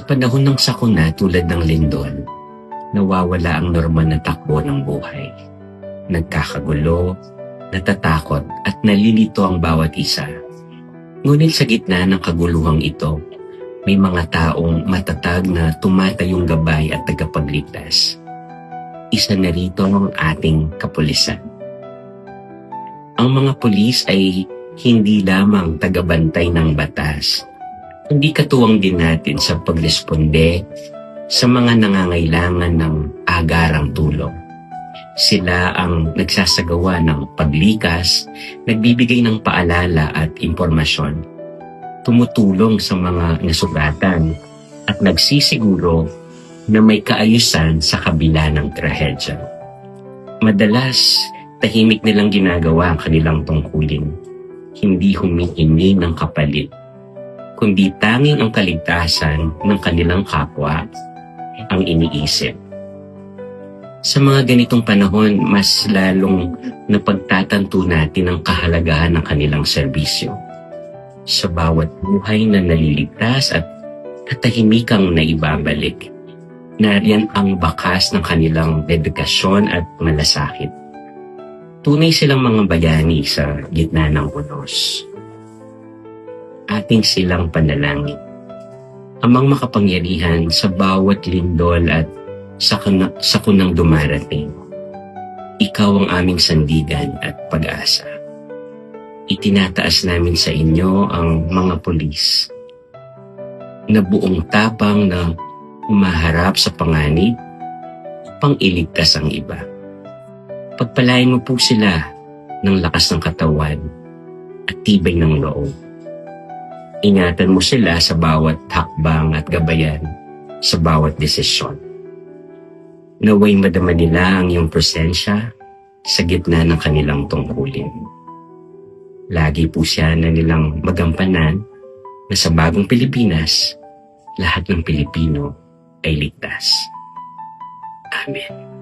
panahon ng sakuna tulad ng lindol, nawawala ang normal na takbo ng buhay. Nagkakagulo, natatakot at nalilito ang bawat isa. Ngunit sa gitna ng kaguluhang ito, may mga taong matatag na tumatayong gabay at tagapagligtas. Isa na rito ang ating kapulisan. Ang mga pulis ay hindi lamang tagabantay ng batas, kundi katuwang din natin sa pagresponde sa mga nangangailangan ng agarang tulong. Sila ang nagsasagawa ng paglikas, nagbibigay ng paalala at impormasyon, tumutulong sa mga nasugatan at nagsisiguro na may kaayusan sa kabila ng trahedya. Madalas, tahimik nilang ginagawa ang kanilang tungkulin, hindi humihingi ng kapalit, kundi tanging ang kaligtasan ng kanilang kapwa ang iniisip. Sa mga ganitong panahon, mas lalong napagtatanto natin ang kahalagahan ng kanilang serbisyo. Sa bawat buhay na naliligtas at katahimikang naibabalik, nariyan ang bakas ng kanilang dedikasyon at malasakit. Tunay silang mga bayani sa gitna ng unos. Ating silang panalangin. Amang makapangyarihan sa bawat lindol at sa kunang dumarating. Ikaw ang aming sandigan at pag-asa. Itinataas namin sa inyo ang mga pulis na buong tapang na humaharap sa panganib upang iligtas ang iba. Pagpalain mo po sila ng lakas ng katawan at tibay ng loob. Ingatan mo sila sa bawat hakbang at gabayan sa bawat desisyon. Naway madama nila ang iyong presensya sa gitna ng kanilang tungkulin. Lagi po siya na nilang magampanan na sa bagong Pilipinas, lahat ng Pilipino ay ligtas. Amen.